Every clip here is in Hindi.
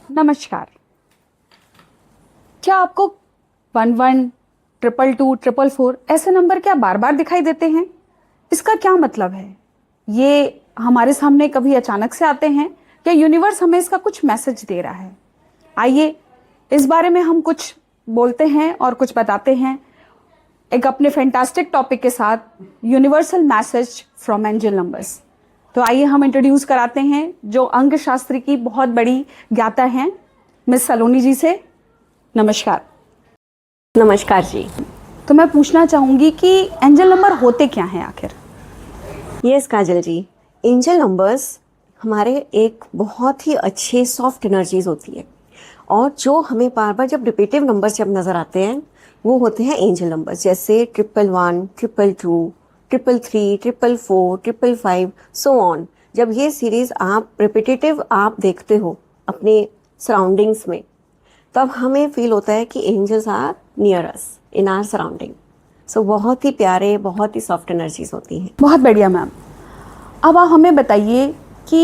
नमस्कार। क्या आपको 11, 222, 444 ऐसे नंबर क्या बार बार दिखाई देते हैं? इसका क्या मतलब है? ये हमारे सामने कभी अचानक से आते हैं या यूनिवर्स हमें इसका कुछ मैसेज दे रहा है? आइए इस बारे में हम कुछ बोलते हैं और कुछ बताते हैं एक अपने फैंटास्टिक टॉपिक के साथ, universal message from angel numbers. तो आइए हम इंट्रोड्यूस कराते हैं जो अंक शास्त्र की बहुत बड़ी ज्ञाता हैं, मिस सलोनी जी से। नमस्कार। नमस्कार जी। तो मैं पूछना चाहूंगी कि एंजल नंबर होते क्या हैं आखिर? यस काजल जी, एंजल नंबर्स हमारे एक बहुत ही अच्छे सॉफ्ट एनर्जीज होती है और जो हमें बार बार जब रिपीटिव नंबर्स जब नज़र आते हैं वो होते हैं एंजल नंबर्स, जैसे 111, 222, 333, 444, 555, सो ऑन। जब ये सीरीज आप रिपीटेटिव आप देखते हो अपने सराउंडिंग्स में, तब हमें फील होता है कि angels are near us in our surrounding. So बहुत ही प्यारे, बहुत ही सॉफ्ट एनर्जीज होती हैं। बहुत बढ़िया मैम। अब आप हमें बताइए कि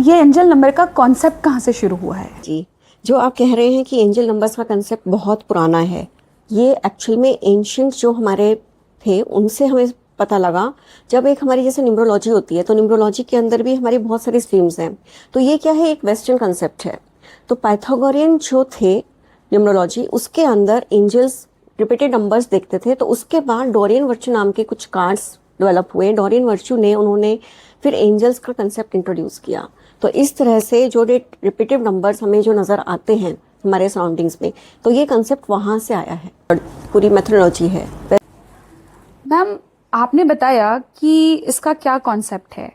ये एंजल नंबर का कॉन्सेप्ट कहाँ से शुरू हुआ है? जी, जो आप कह रहे हैं कि एंजल नंबर्स का कंसेप्ट बहुत पुराना है, ये एक्चुअल में एंशियंट जो हमारे थे उनसे हमें पता लगा। जब एक हमारी जैसे न्यूमरोलॉजी होती है तो न्यूमरोलॉजी के अंदर भी हमारी बहुत सारी स्ट्रीम्स हैं। तो ये क्या है, एक वेस्टर्न कंसेप्ट है। तो पाइथागोरियन जो थे न्यूमरोलॉजी, उसके अंदर एंजल्स रिपीटेड नंबर्स देखते थे। तो उसके बाद डोरियन वर्चू नाम के कुछ कार्ड्स डेवलप हुए। डोरियन वर्चू ने उन्होंने फिर एंजल्स का कंसेप्ट इंट्रोड्यूस किया। तो इस तरह से जो रिपीटिव नंबर्स हमें जो नज़र आते हैं हमारे सराउंडिंग्स में, तो ये कंसेप्ट वहाँ से आया है और पूरी मेथोडोलॉजी है। मैम आपने बताया कि इसका क्या कॉन्सेप्ट है।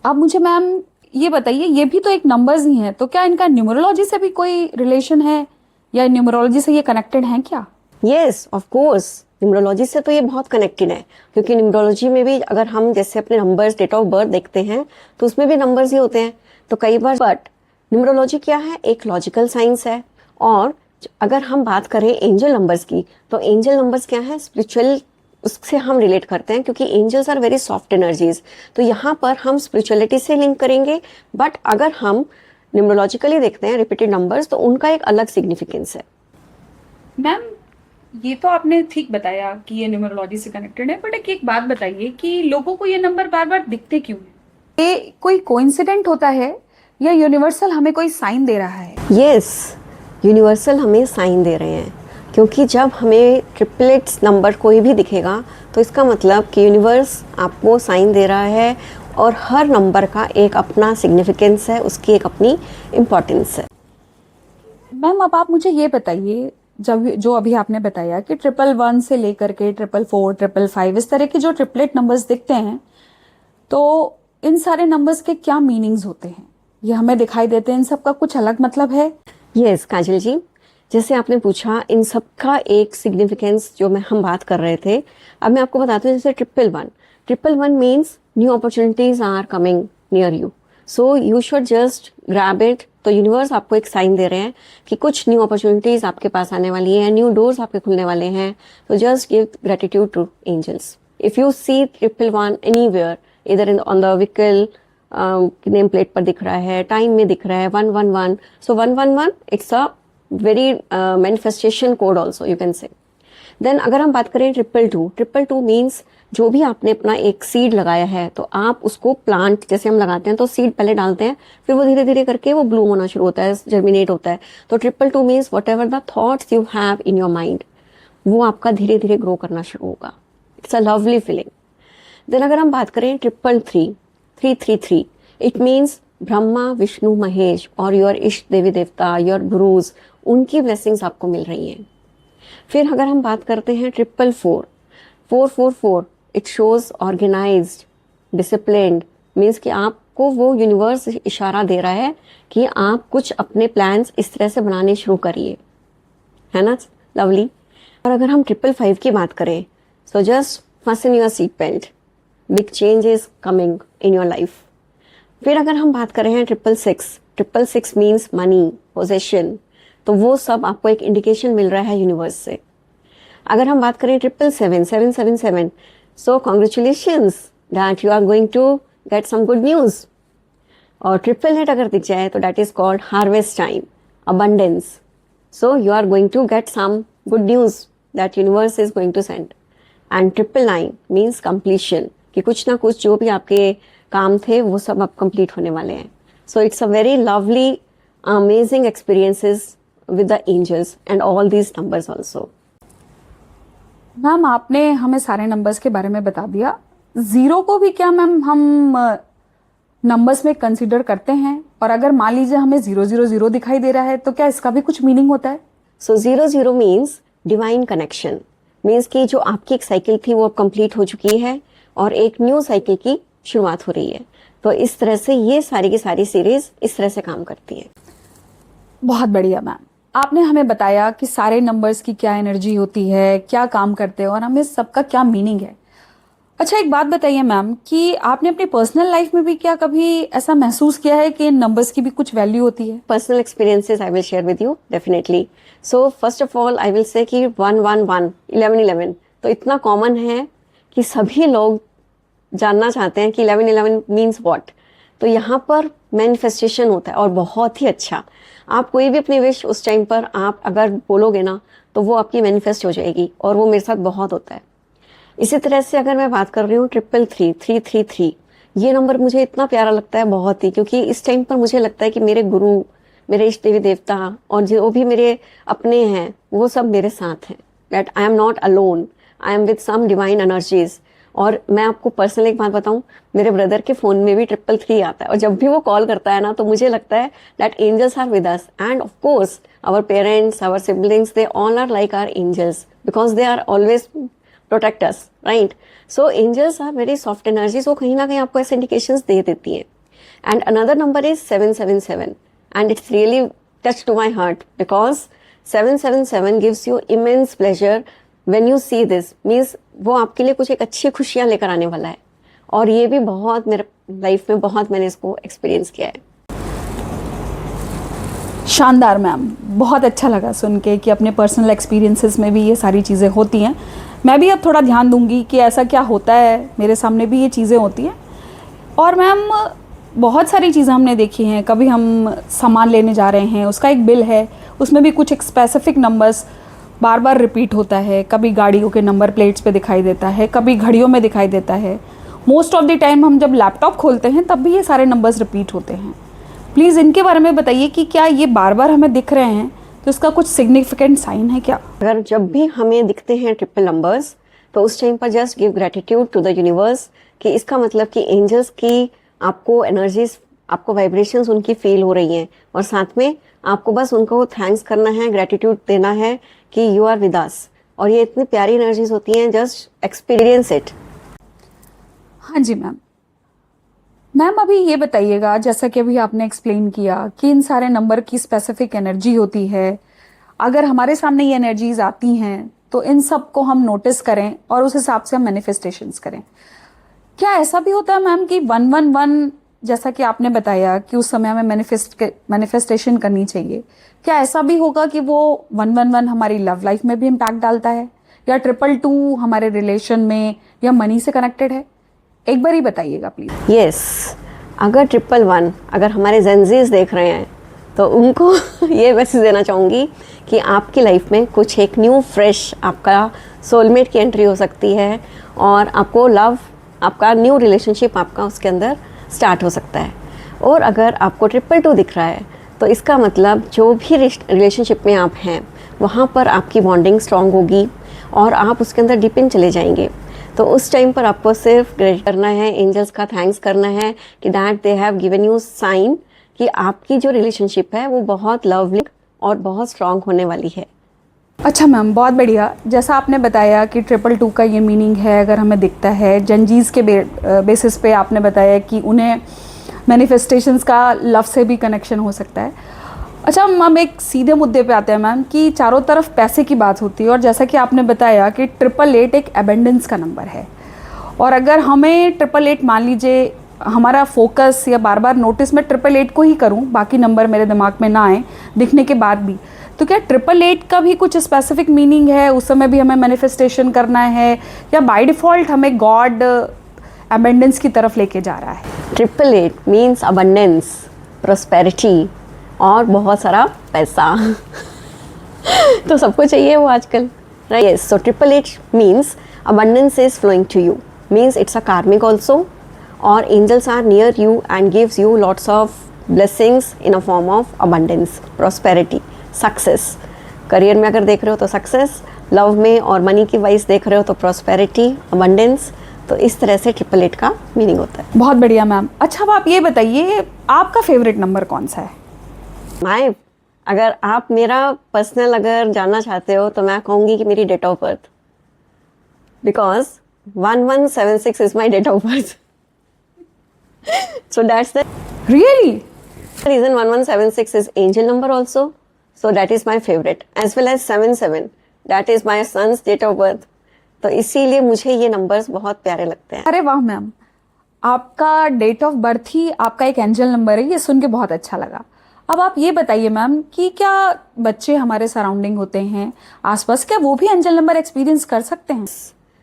अब मुझे मैम ये बताइए, ये भी तो एक नंबर्स ही हैं, तो क्या इनका न्यूमरोलॉजी से भी कोई रिलेशन है या न्यूमरोलॉजी से ये कनेक्टेड हैं क्या? यस, ऑफ कोर्स, न्यूमरोलॉजी से तो ये बहुत कनेक्टेड है, क्योंकि न्यूमरोलॉजी में भी अगर हम जैसे अपने नंबर्स, डेट ऑफ बर्थ देखते हैं तो उसमें भी नंबर्स ही होते हैं। तो कई बार, बट न्यूमरोलॉजी क्या है, एक लॉजिकल साइंस है। और अगर हम बात करें एंजल नंबर्स की, तो एंजल नंबर्स क्या है, स्पिरिचुअल, उससे हम रिलेट करते हैं, क्योंकि angels are very soft energies. तो यहाँ पर हम स्पिरिचुअलिटी से लिंक करेंगे। बट अगर हम न्यूमरोलॉजिकली देखते हैं रिपीटेड नंबर्स, तो उनका एक अलग सिग्निफिकेंस है। मैम ये तो आपने ठीक बताया कि ये न्यूमरोलॉजी से कनेक्टेड है, बट एक बात बताइए कि लोगों को ये नंबर बार बार दिखते क्यों हैं? ये कोई कोइंसिडेंट होता है या यूनिवर्सल हमें कोई साइन दे रहा है? यस, यूनिवर्सल हमें साइन दे रहे हैं, क्योंकि जब हमें ट्रिपलेट्स नंबर कोई भी दिखेगा तो इसका मतलब कि यूनिवर्स आपको साइन दे रहा है और हर नंबर का एक अपना सिग्निफिकेंस है, उसकी एक अपनी इम्पोर्टेंस है। मैम अब आप मुझे ये बताइए, जब जो अभी आपने बताया कि 111 से लेकर के 444, 555 इस तरह के जो ट्रिपलेट नंबर्स दिखते हैं, तो इन सारे नंबर्स के क्या मीनिंग्स होते हैं? ये हमें दिखाई देते हैं, इन सब का कुछ अलग मतलब है? यस काजल जी, जैसे आपने पूछा, इन सब का एक सिग्निफिकेंस जो हम बात कर रहे थे, अब मैं आपको बताती हूँ। जैसे 111, 111 means new opportunities are coming near you, so you should just grab it. तो यूनिवर्स आपको एक साइन दे रहे हैं कि कुछ न्यू अपॉर्चुनिटीज आपके पास आने वाली है, न्यू डोर्स आपके खुलने वाले हैं। तो just give gratitude to angels. If you see 111 anywhere, इधर in on the vehicle, name plate पर दिख रहा है, टाइम में दिख रहा है 111, so 111 it's a very manifestation code also, you can say. Then अगर हम बात करें 222, 222 मीन्स जो भी आपने अपना एक सीड लगाया है, तो आप उसको प्लांट जैसे हम लगाते हैं तो सीड पहले डालते हैं, फिर वो धीरे धीरे करके वो ब्लूम होना शुरू होता है, जर्मिनेट होता है। तो 222 means whatever the thoughts you have in your mind, वो आपका धीरे धीरे ग्रो करना शुरू होगा। It's a lovely feeling. Then अगर हम बात करें 333, 333, इट मीन्स ब्रह्मा, विष्णु, महेश और योर इष्ट देवी देवता, योर गुरुज, उनकी ब्लेसिंग्स आपको मिल रही हैं। फिर अगर हम बात करते हैं 444, 444, it shows organised, disciplined, means कि आपको वो यूनिवर्स इशारा दे रहा है कि आप कुछ अपने प्लान्स इस तरह से बनाने शुरू करिए, है ना, लवली। और अगर हम 555 की बात करें, so just fasten your seat belt, big change is coming in your life। फिर अगर हम बात करें 666, 666 मीन्स मनी, पोजेशन, तो वो सब आपको एक इंडिकेशन मिल रहा है यूनिवर्स से। अगर हम बात करें 777, 777, so congratulations that you are going to get some good news. और ट्रिपल एट अगर दिख जाए तो that is called harvest time, abundance. So you are going to get some good news that universe is going to send. And 999 means completion, कि कुछ ना कुछ जो भी आपके काम थे वो सब अब कंप्लीट होने वाले हैं. So it's a very lovely amazing experiences with the angels and all these numbers also. Ma'am आपने हमें सारे नंबर्स के बारे में बता दिया. जीरो को भी क्या मैम हम नंबर्स में कंसीडर करते हैं? और अगर मान लीजिए हमें 000 दिखाई दे रहा है तो क्या इसका भी कुछ मीनिंग होता है? So 00 means divine connection, means कि जो आपकी एक साइकिल थी वो अब कंप्लीट हो चुकी है और एक न्यू साइकिल की शुरुआत हो रही है. तो इस तरह से ये सारी की सारी सीरीज इस तरह से काम करती है. बहुत बढ़िया मैम. आपने हमें बताया कि सारे नंबर्स की क्या एनर्जी होती है, क्या काम करते हैं और हमें सबका क्या मीनिंग है. अच्छा एक बात बताइए मैम कि आपने अपनी पर्सनल लाइफ में भी क्या कभी ऐसा महसूस किया है कि इन नंबर्स की भी कुछ वैल्यू होती है? Personal experiences I will share with you definitely. So first of all I will say कि 111 1111 तो इतना कॉमन है कि सभी लोग जानना चाहते हैं कि 1111 मीन्स व्हाट. तो यहाँ पर मैनिफेस्टेशन होता है और बहुत ही अच्छा. आप कोई भी अपनी विश उस टाइम पर आप अगर बोलोगे ना तो वो आपकी मैनिफेस्ट हो जाएगी और वो मेरे साथ बहुत होता है. इसी तरह से अगर मैं बात कर रही हूँ 333 333, ये नंबर मुझे इतना प्यारा लगता है बहुत ही, क्योंकि इस टाइम पर मुझे लगता है कि मेरे गुरु, मेरे इष्ट देवी देवता और जो भी मेरे अपने हैं वो सब मेरे साथ हैं. That I am not alone, I am with some divine energies. और मैं आपको पर्सनली एक बात बताऊं, मेरे ब्रदर के फोन में भी 333 आता है और जब भी वो कॉल करता है ना तो मुझे लगता है that angels are with us. And of course our parents, our siblings, they all are like our angels because they are always protect us, right. So angels are very soft energies, वो कहीं ना कहीं आपको ऐसे इंडिकेशंस दे देती हैं. And another number is 777 and it's really touch to my heart because 777 gives you immense pleasure when you see this. Means वो आपके लिए कुछ एक अच्छी खुशियां लेकर आने वाला है और ये भी बहुत मेरे लाइफ में बहुत मैंने इसको एक्सपीरियंस किया है. शानदार मैम, बहुत अच्छा लगा सुन के कि अपने पर्सनल एक्सपीरियंसेस में भी ये सारी चीज़ें होती हैं. मैं भी अब थोड़ा ध्यान दूंगी कि ऐसा क्या होता है, मेरे सामने भी ये चीज़ें होती हैं. और मैम बहुत सारी चीज़ें हमने देखी हैं. कभी हम सामान लेने जा रहे हैं, उसका एक बिल है, उसमें भी कुछ एक स्पेसिफिक नंबर्स बार बार रिपीट होता है. कभी गाड़ियों के नंबर प्लेट्स पे दिखाई देता है, कभी घड़ियों में दिखाई देता है. मोस्ट ऑफ द टाइम हम जब लैपटॉप खोलते हैं तब भी ये सारे नंबर्स रिपीट होते हैं. प्लीज़ इनके बारे में बताइए कि क्या ये बार बार हमें दिख रहे हैं तो इसका कुछ सिग्निफिकेंट साइन है क्या? अगर जब भी हमें दिखते हैं ट्रिपल नंबर्स तो उस टाइम पर just give gratitude to the universe, कि इसका मतलब कि एंजल्स की आपको एनर्जीज, आपको वाइब्रेशंस उनकी फील हो रही हैं और साथ में आपको बस उनको थैंक्स करना है, ग्रेटिट्यूड देना है कि यू आर विद अस. और ये इतनी प्यारी एनर्जीज होती हैं, जस्ट एक्सपीरियंस इट. हाँ जी मैम. मैम अभी ये बताइएगा, जैसा कि अभी आपने एक्सप्लेन किया कि इन सारे नंबर की स्पेसिफिक एनर्जी होती है. अगर हमारे सामने ये एनर्जीज आती हैं तो इन सब को हम नोटिस करें और उस हिसाब से हम मैनिफेस्टेशंस करें. क्या ऐसा भी होता है मैम कि 111 जैसा कि आपने बताया कि उस समय हमें मैनिफेस्टेशन करनी चाहिए, क्या ऐसा भी होगा कि वो 111 हमारी लव लाइफ में भी इम्पैक्ट डालता है या 222 हमारे रिलेशन में या मनी से कनेक्टेड है? एक बार ही बताइएगा प्लीज. यस, अगर 111 अगर हमारे जेंजीज देख रहे हैं तो उनको ये मैसेज देना चाहूँगी कि आपकी लाइफ में कुछ एक न्यू फ्रेश आपका सोलमेट की एंट्री हो सकती है और आपको लव, आपका न्यू रिलेशनशिप आपका उसके अंदर स्टार्ट हो सकता है. और अगर आपको 222 दिख रहा है तो इसका मतलब जो भी रिलेशनशिप में आप हैं वहाँ पर आपकी बॉन्डिंग स्ट्रांग होगी और आप उसके अंदर डीप इन चले जाएंगे. तो उस टाइम पर आपको सिर्फ ग्रेट करना है, एंजल्स का थैंक्स करना है कि that they have given you sign कि आपकी जो रिलेशनशिप है वो बहुत लवली और बहुत स्ट्रांग होने वाली है. अच्छा मैम, बहुत बढ़िया. जैसा आपने बताया कि 222 का ये मीनिंग है अगर हमें दिखता है. जंजीज के बेसिस पे आपने बताया कि उन्हें मैनिफेस्टेशंस का लव से भी कनेक्शन हो सकता है. अच्छा हम एक सीधे मुद्दे पे आते हैं मैम कि चारों तरफ पैसे की बात होती है और जैसा कि आपने बताया कि 888 एक एबेंडेंस का नंबर है. और अगर हमें 888 मान लीजिए हमारा फोकस या बार बार नोटिस मैं 888 को ही करूं, बाकी नंबर मेरे दिमाग में ना आए दिखने के बाद भी, तो क्या 888 का भी कुछ स्पेसिफिक मीनिंग है? उस समय भी हमें मैनिफेस्टेशन करना है या बाय डिफ़ॉल्ट हमें गॉड अबेंडेंस की तरफ लेके जा रहा है। 888 मीन्स अबंडेंस, प्रॉस्पेरिटी और बहुत सारा पैसा तो सबको चाहिए वो आजकल, right? Yes, so 888 means abundance is flowing to you, means it's a karmic also, or angels are near you and gives you lots of blessings in a form of abundance, prosperity, success. Career में अगर देख रहे हो तो सक्सेस, लव में और मनी की वाइज देख रहे हो तो प्रॉस्पेरिटी, अबंडेंस। तो इस तरह से 888 का मीनिंग होता है। बहुत बढ़िया मैम। अच्छा, अब आप ये बताइए, आपका फेवरेट नंबर कौन सा है? माय, अगर आप मेरा पर्सनल अगर जानना चाहते हो तो मैं कहूँगी कि मेरी date of birth, because 1176 is my date of birth so that's the really? reason 1176 is angel number also, so that is my favorite, as well as 77, that is my son's date of birth. तो इसीलिए मुझे ये नंबर्स बहुत प्यारे लगते हैं। अरे वाह मैम, आपका डेट ऑफ बर्थ ही आपका एक एंजल नंबर है, ये सुन के बहुत अच्छा लगा। अब आप ये बताइए मैम कि क्या बच्चे हमारे सराउंडिंग होते हैं आसपास, क्या वो भी एंजल नंबर एक्सपीरियंस कर सकते हैं?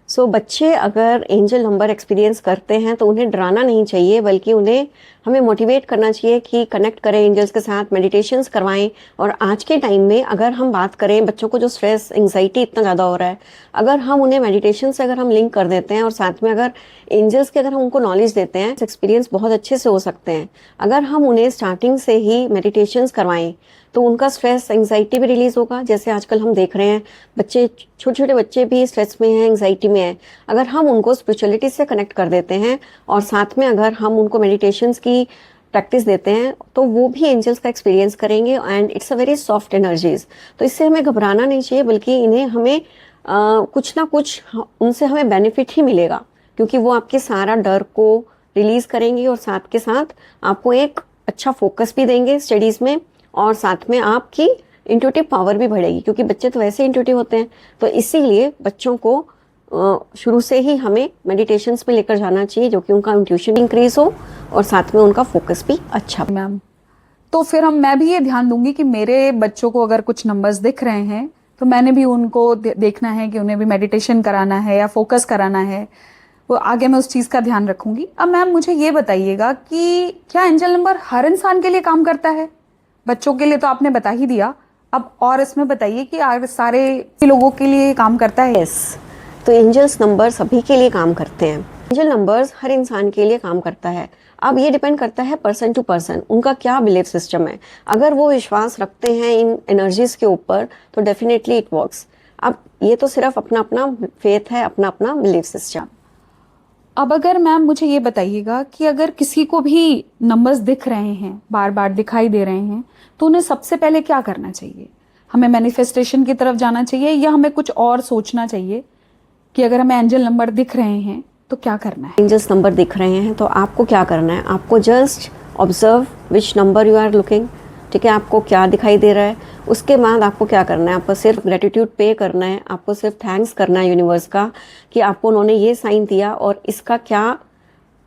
सो बच्चे अगर एंजल नंबर एक्सपीरियंस करते हैं तो उन्हें डराना नहीं चाहिए, बल्कि उन्हें हमें मोटिवेट करना चाहिए कि कनेक्ट करें एंजल्स के साथ, मेडिटेशंस करवाएं। और आज के टाइम में अगर हम बात करें, बच्चों को जो स्ट्रेस, एंग्जाइटी इतना ज़्यादा हो रहा है, अगर हम उन्हें मेडिटेशन से अगर हम लिंक कर देते हैं और साथ में अगर एंजल्स के अगर हम उनको नॉलेज देते हैं, एक्सपीरियंस बहुत अच्छे से हो सकते हैं। अगर हम उन्हें स्टार्टिंग से ही मेडिटेशंस करवाएं तो उनका स्ट्रेस, एंग्जाइटी भी रिलीज होगा। जैसे आजकल हम देख रहे हैं बच्चे, छोटे छोटे बच्चे भी स्ट्रेस में हैं, एंग्जाइटी में हैं। अगर हम उनको स्पिरिचुअलिटी से कनेक्ट कर देते हैं और साथ में अगर हम उनको मेडिटेशंस की प्रैक्टिस देते हैं तो वो भी एंजल्स का एक्सपीरियंस करेंगे and it's a very soft energies. तो इससे हमें घबराना नहीं चाहिए, बल्कि इन्हें हमें कुछ ना कुछ उनसे हमें बेनिफिट ही मिलेगा, क्योंकि वो आपके सारा डर को रिलीज करेंगे और साथ के साथ आपको एक अच्छा फोकस भी देंगे स्टडीज में, और साथ में आपकी इंट्यूटिव पावर भी बढ़ेगी, क्योंकि बच्चे तो वैसे इंट्यूटिव होते हैं। तो इसीलिए बच्चों को शुरू से ही हमें मेडिटेशंस में लेकर जाना चाहिए, जो कि उनका इंट्यूशन इंक्रीज हो और साथ में उनका फोकस भी अच्छा। मैम, तो फिर मैं भी ये ध्यान दूंगी कि मेरे बच्चों को अगर कुछ नंबर्स दिख रहे हैं तो मैंने भी उनको देखना है कि उन्हें भी मेडिटेशन कराना है या फोकस कराना है, वो आगे मैं उस चीज़ का ध्यान रखूंगी। अब मैम मुझे ये बताइएगा कि क्या एंजल नंबर हर इंसान के लिए काम करता है? बच्चों के लिए तो आपने बता ही दिया, अब और इसमें बताइए कि सारे लोगों के लिए काम करता है? यस, तो एंजल्स नंबर सभी के लिए काम करते हैं। एंजल नंबर्स हर इंसान के लिए काम करता है। अब ये डिपेंड करता है पर्सन टू पर्सन, उनका क्या बिलीफ सिस्टम है। अगर वो विश्वास रखते हैं इन एनर्जीज के ऊपर तो डेफिनेटली इट वर्क्स। अब ये तो सिर्फ अपना अपना फेथ है, अपना अपना बिलीफ सिस्टम। अब अगर मैम मुझे ये बताइएगा कि अगर किसी को भी नंबर्स दिख रहे हैं, बार बार दिखाई दे रहे हैं, तो उन्हें सबसे पहले क्या करना चाहिए? हमें मैनिफेस्टेशन की तरफ जाना चाहिए या हमें कुछ और सोचना चाहिए कि अगर हमें एंजल नंबर दिख रहे हैं तो क्या करना है? एंजल्स नंबर दिख रहे हैं तो आपको क्या करना है? आपको just observe which number you are looking, ठीक है? आपको क्या दिखाई दे रहा है, उसके बाद आपको क्या करना है? आपको सिर्फ ग्रेटिट्यूड पे करना है, आपको सिर्फ थैंक्स करना है यूनिवर्स का कि आपको उन्होंने ये साइन दिया और इसका क्या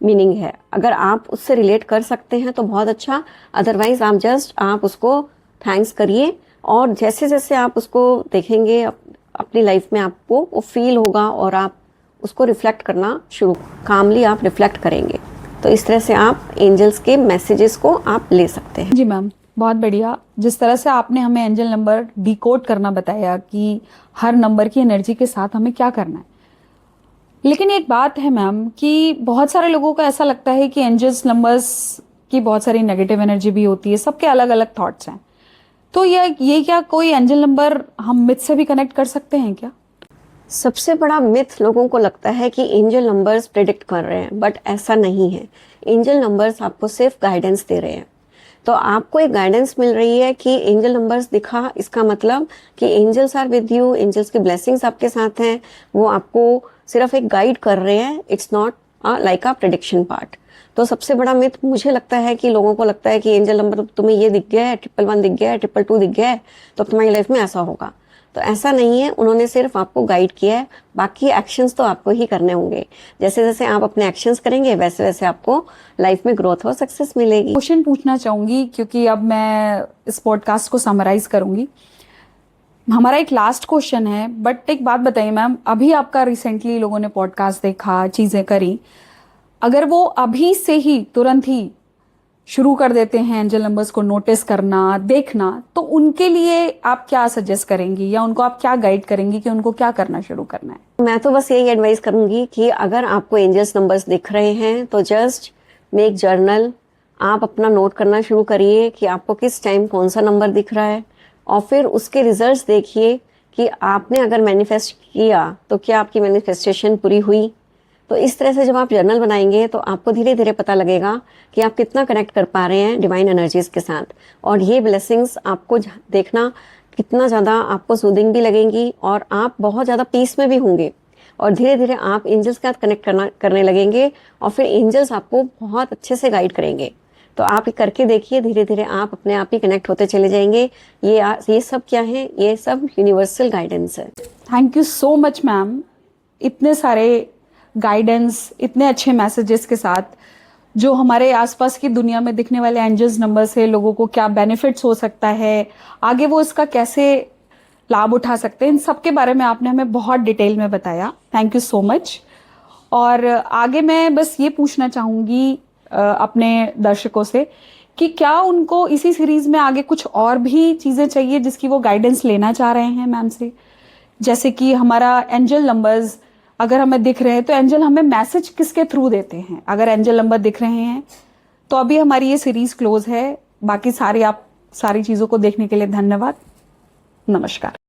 मीनिंग है। अगर आप उससे रिलेट कर सकते हैं तो बहुत अच्छा, अदरवाइज आप जस्ट आप उसको थैंक्स करिए, और जैसे जैसे आप उसको देखेंगे अपनी लाइफ में आपको वो फील होगा और आप उसको रिफ्लेक्ट करना शुरू, कामली आप रिफ्लेक्ट करेंगे। तो इस तरह से आप एंजल्स के मैसेजेस को आप ले सकते हैं। जी मैम, बहुत बढ़िया। जिस तरह से आपने हमें एंजल नंबर डिकोड करना बताया कि हर नंबर की एनर्जी के साथ हमें क्या करना है। लेकिन एक बात है मैम कि बहुत सारे लोगों को ऐसा लगता है कि एंजल्स नंबर्स की बहुत सारी नेगेटिव एनर्जी भी होती है, सबके अलग अलग थॉट्स हैं। तो ये क्या कोई एंजल नंबर हम मिथ से भी कनेक्ट कर सकते हैं क्या? सबसे बड़ा मिथ लोगों को लगता है कि एंजल नंबर्स प्रेडिक्ट कर रहे हैं, बट ऐसा नहीं है। एंजल नंबर्स आपको सिर्फ गाइडेंस दे रहे हैं। तो आपको एक गाइडेंस मिल रही है कि एंजल नंबर्स दिखा, इसका मतलब कि angels are with you, angels की ब्लेसिंग्स आपके साथ हैं, वो आपको सिर्फ एक गाइड कर रहे हैं। It's not like a prediction part. तो सबसे बड़ा मिथ मुझे लगता है कि लोगों को लगता है कि एंजल नंबर तुम्हें ये दिख गया है, 111 दिख गया है, 222 दिख गया है, तो तुम्हारी लाइफ में ऐसा होगा। तो ऐसा नहीं है, उन्होंने सिर्फ आपको गाइड किया है, बाकी एक्शंस तो आपको ही करने होंगे। जैसे जैसे आप अपने एक्शंस करेंगे वैसे वैसे आपको लाइफ में ग्रोथ और सक्सेस मिलेगी। क्वेश्चन पूछना चाहूंगी क्योंकि अब मैं इस पॉडकास्ट को समराइज करूंगी। हमारा एक लास्ट क्वेश्चन है, बट एक बात बताइए मैम, अभी आपका रिसेंटली लोगों ने पॉडकास्ट देखा, चीजें करी, अगर वो अभी से ही तुरंत ही शुरू कर देते हैं एंजल नंबर्स को नोटिस करना, देखना, तो उनके लिए आप क्या सजेस्ट करेंगी या उनको आप क्या गाइड करेंगी कि उनको क्या करना शुरू करना है? मैं तो बस यही एडवाइस करूंगी कि अगर आपको एंजल्स नंबर्स दिख रहे हैं तो जस्ट मेक जर्नल, आप अपना नोट करना शुरू करिए कि आपको किस टाइम कौन सा नंबर दिख रहा है, और फिर उसके रिजल्ट्स देखिए कि आपने अगर मैनिफेस्ट किया तो क्या आपकी मैनिफेस्टेशन पूरी हुई। तो इस तरह से जब आप जर्नल बनाएंगे तो आपको धीरे धीरे पता लगेगा कि आप कितना कनेक्ट कर पा रहे हैं डिवाइन एनर्जीज के साथ, और ये ब्लेसिंग्स आपको देखना कितना ज़्यादा आपको सूदिंग भी लगेंगी और आप बहुत ज़्यादा पीस में भी होंगे, और धीरे धीरे आप एंजल्स के साथ कनेक्ट करने लगेंगे, और फिर एंजल्स आपको बहुत अच्छे से गाइड करेंगे। तो आप ये करके देखिए, धीरे धीरे आप अपने आप ही कनेक्ट होते चले जाएंगे। ये सब क्या है? ये सब यूनिवर्सल गाइडेंस है। Thank you so much ma'am, इतने सारे गाइडेंस, इतने अच्छे मैसेजेस के साथ, जो हमारे आसपास की दुनिया में दिखने वाले एंजल्स नंबर से लोगों को क्या बेनिफिट्स हो सकता है, आगे वो इसका कैसे लाभ उठा सकते हैं, इन सब के बारे में आपने हमें बहुत डिटेल में बताया। Thank you so much. और आगे मैं बस ये पूछना चाहूँगी अपने दर्शकों से कि क्या उनको इसी सीरीज में आगे कुछ और भी चीज़ें चाहिए जिसकी वो गाइडेंस लेना चाह रहे हैं मैम से? जैसे कि हमारा एंजल नंबर्स अगर हमें दिख रहे हैं तो एंजल हमें मैसेज किसके थ्रू देते हैं? अगर एंजल नंबर दिख रहे हैं तो अभी हमारी ये सीरीज क्लोज है। बाकी आप सारी चीज़ों को देखने के लिए धन्यवाद। नमस्कार।